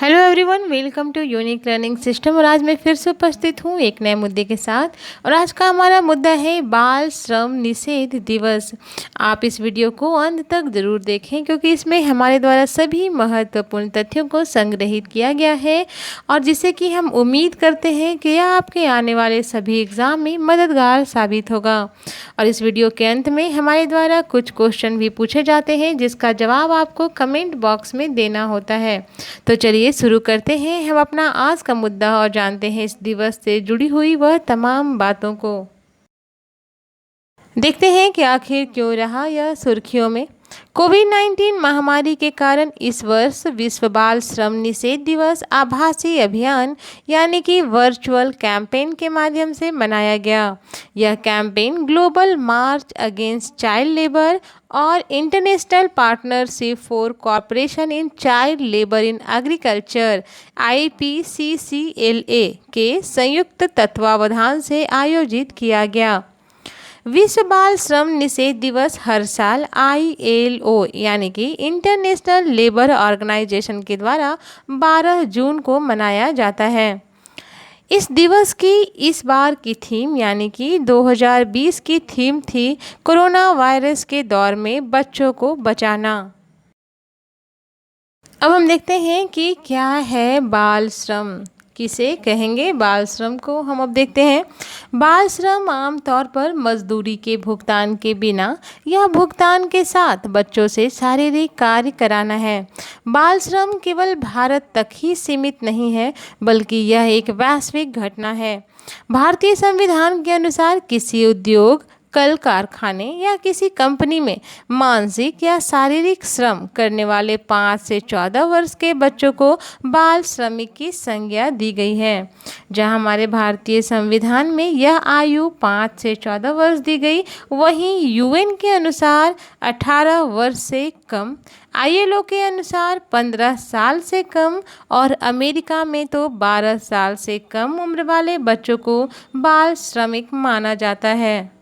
Hello everyone, welcome to unique learning system. और आज मैं फिर से उपस्थित हूँ एक नए मुद्दे के साथ। और आज का हमारा मुद्दा है बाल श्रम निषेध दिवस। आप इस वीडियो को अंत तक ज़रूर देखें क्योंकि इसमें हमारे द्वारा सभी महत्वपूर्ण तथ्यों को संग्रहित किया गया है और जिससे कि हम उम्मीद करते हैं कि यह आपके आने वाले सभी एग्ज़ाम में मददगार साबित होगा। और इस वीडियो के अंत में हमारे द्वारा कुछ क्वेश्चन भी पूछे जाते हैं जिसका जवाब आपको कमेंट बॉक्स में देना होता है। तो चलिए शुरू करते हैं हम अपना आज का मुद्दा और जानते हैं इस दिवस से जुड़ी हुई वह तमाम बातों को। देखते हैं कि आखिर क्यों रहा यह सुर्खियों में। कोविड-19 महामारी के कारण इस वर्ष विश्व बाल श्रम निषेध दिवस आभासी अभियान यानी कि वर्चुअल कैंपेन के माध्यम से मनाया गया। यह campaign global march against child labour और international partnership for cooperation in child labour in agriculture IPCCLA के संयुक्त तत्वावधान से आयोजित किया गया। विश्व बाल श्रम निषेध दिवस हर साल ILO यानी कि इंटरनेशनल लेबर ऑर्गेनाइजेशन के द्वारा 12 जून को मनाया जाता है। इस दिवस की इस बार की थीम यानी कि 2020 की थीम थी कोरोना वायरस के दौर में बच्चों को बचाना। अब हम देखते हैं कि क्या है बाल श्रम, किसे कहेंगे बाल श्रम को। हम अब देखते हैं बाल श्रम आमतौर पर मजदूरी के भुगतान के बिना या भुगतान के साथ बच्चों से शारीरिक कार्य कराना है। बाल श्रम केवल भारत तक ही सीमित नहीं है बल्कि यह एक वैश्विक घटना है। भारतीय संविधान के अनुसार किसी उद्योग, कल कारखाने या किसी कंपनी में मानसिक या शारीरिक श्रम करने वाले 5 से 14 वर्ष के बच्चों को बाल श्रमिक की संज्ञा दी गई है। जहां हमारे भारतीय संविधान में यह आयु 5 से 14 वर्ष दी गई, वहीं UN के अनुसार 18 वर्ष से कम, ILO के अनुसार 15 साल से कम और अमेरिका में तो 12 साल से कम उम्र वाले बच्चों को बाल श्रमिक माना जाता है।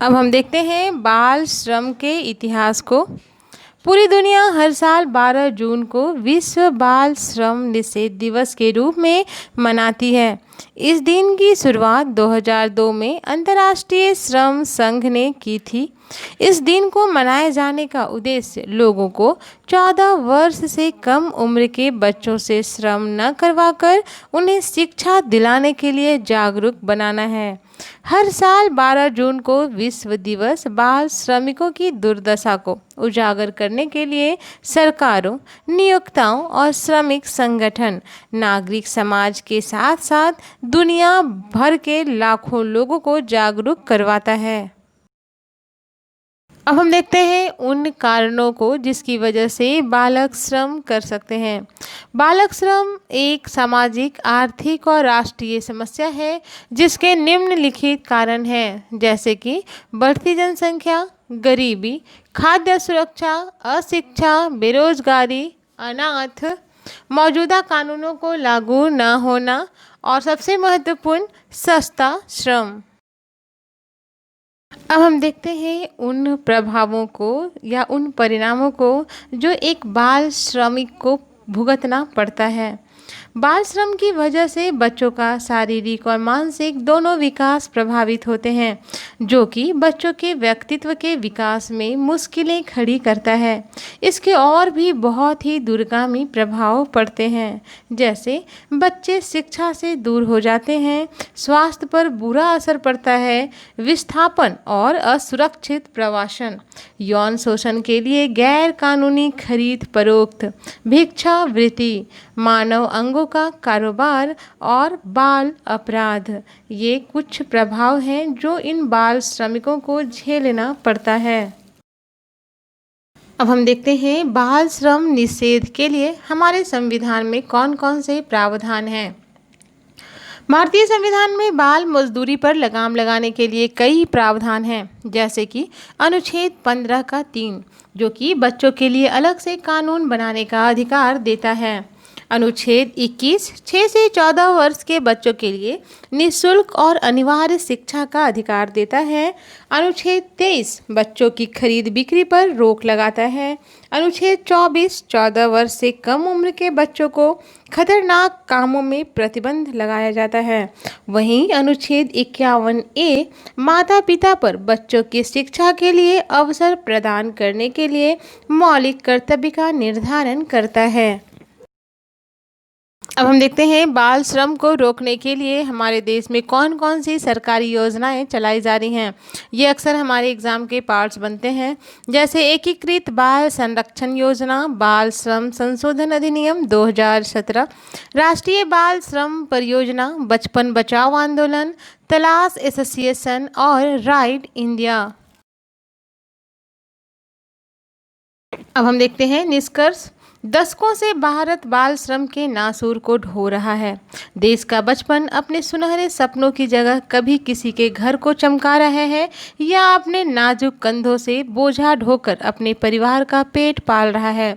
अब हम देखते हैं बाल श्रम के इतिहास को। पूरी दुनिया हर साल 12 जून को विश्व बाल श्रम निषेध दिवस के रूप में मनाती है। इस दिन की शुरुआत 2002 में अंतर्राष्ट्रीय श्रम संघ ने की थी। इस दिन को मनाए जाने का उद्देश्य लोगों को 14 वर्ष से कम उम्र के बच्चों से श्रम न करवाकर उन्हें शिक्षा दिलाने के लिए जागरूक बनाना है। हर साल 12 जून को विश्व दिवस बाल श्रमिकों की दुर्दशा को उजागर करने के लिए सरकारों, नियोक्ताओं और श्रमिक संगठन, नागरिक समाज के साथ साथ दुनिया भर के लाखों लोगों को जागरूक करवाता है। अब हम देखते हैं उन कारणों को जिसकी वजह से बालक श्रम कर सकते हैं। बालक श्रम एक सामाजिक, आर्थिक और राष्ट्रीय समस्या है जिसके निम्नलिखित कारण हैं, जैसे कि बढ़ती जनसंख्या, गरीबी, खाद्य सुरक्षा, अशिक्षा, बेरोजगारी, अनाथ, मौजूदा कानूनों को लागू न होना और सबसे महत्वपूर्ण सस्ता श्रम। अब हम देखते हैं उन प्रभावों को या उन परिणामों को जो एक बाल श्रमिक को भुगतना पड़ता है। बाल श्रम की वजह से बच्चों का शारीरिक और मानसिक दोनों विकास प्रभावित होते हैं, जो कि बच्चों के व्यक्तित्व के विकास में मुश्किलें खड़ी करता है। इसके और भी बहुत ही दूरगामी प्रभाव पड़ते हैं, जैसे बच्चे शिक्षा से दूर हो जाते हैं, स्वास्थ्य पर बुरा असर पड़ता है, विस्थापन और असुरक्षित प्रवासन, यौन शोषण के लिए गैर कानूनी खरीद फरोख्त, भिक्षावृत्ति, मानव अंगों का कारोबार और बाल अपराध, ये कुछ प्रभाव हैं जो इन बाल श्रमिकों को झेलना पड़ता है। अब हम देखते हैं बाल श्रम निषेध के लिए हमारे संविधान में कौन कौन से प्रावधान हैं। भारतीय संविधान में बाल मजदूरी पर लगाम लगाने के लिए कई प्रावधान हैं, जैसे कि अनुच्छेद 15 का 3 जो कि बच्चों के लिए अलग से कानून बनाने का अधिकार देता है। अनुच्छेद 21 6 से 14 वर्ष के बच्चों के लिए निःशुल्क और अनिवार्य शिक्षा का अधिकार देता है। अनुच्छेद 23 बच्चों की खरीद बिक्री पर रोक लगाता है। अनुच्छेद 24 14 वर्ष से कम उम्र के बच्चों को खतरनाक कामों में प्रतिबंध लगाया जाता है। वहीं अनुच्छेद 51A माता पिता पर बच्चों की शिक्षा के लिए अवसर प्रदान करने के लिए मौलिक कर्तव्य का निर्धारण करता है। अब हम देखते हैं बाल श्रम को रोकने के लिए हमारे देश में कौन कौन सी सरकारी योजनाएं चलाई जा रही हैं। ये अक्सर हमारे एग्ज़ाम के पार्ट्स बनते हैं, जैसे एकीकृत बाल संरक्षण योजना, बाल श्रम संशोधन अधिनियम 2017, राष्ट्रीय बाल श्रम परियोजना, बचपन बचाओ आंदोलन, तलाश एसोसिएशन और राइट इंडिया। अब हम देखते हैं निष्कर्ष। दशकों से भारत बाल श्रम के नासूर को ढो रहा है। देश का बचपन अपने सुनहरे सपनों की जगह कभी किसी के घर को चमका रहा है या अपने नाजुक कंधों से बोझा ढोकर अपने परिवार का पेट पाल रहा है।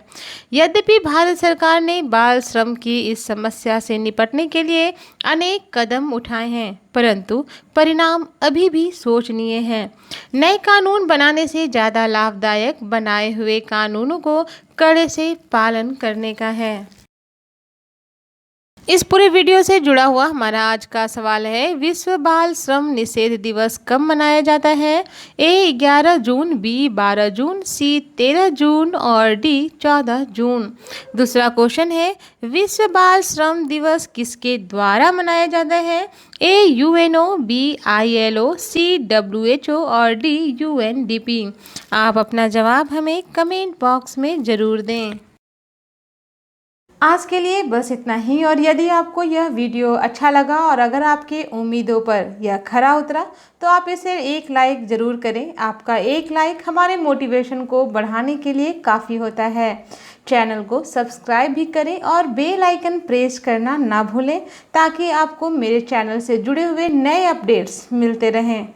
यद्यपि भारत सरकार ने बाल श्रम की इस समस्या से निपटने के लिए अनेक कदम उठाए हैं, परंतु परिणाम अभी भी शोचनीय हैं। नए कानून बनाने से ज़्यादा लाभदायक बनाए हुए कानूनों को कड़े से पालन करने का है। इस पूरे वीडियो से जुड़ा हुआ हमारा आज का सवाल है, विश्व बाल श्रम निषेध दिवस कब मनाया जाता है? ए 11 जून, बी 12 जून, सी 13 जून और डी 14 जून। दूसरा क्वेश्चन है, विश्व बाल श्रम दिवस किसके द्वारा मनाया जाता है? A UNO, B ILO, C WHO और डी UNDP। आप अपना जवाब हमें कमेंट बॉक्स में ज़रूर दें। आज के लिए बस इतना ही, और यदि आपको यह वीडियो अच्छा लगा और अगर आपके उम्मीदों पर यह खरा उतरा तो आप इसे एक लाइक ज़रूर करें। आपका एक लाइक हमारे मोटिवेशन को बढ़ाने के लिए काफ़ी होता है। चैनल को सब्सक्राइब भी करें और बेल आइकन प्रेस करना ना भूलें ताकि आपको मेरे चैनल से जुड़े हुए नए अपडेट्स मिलते रहें।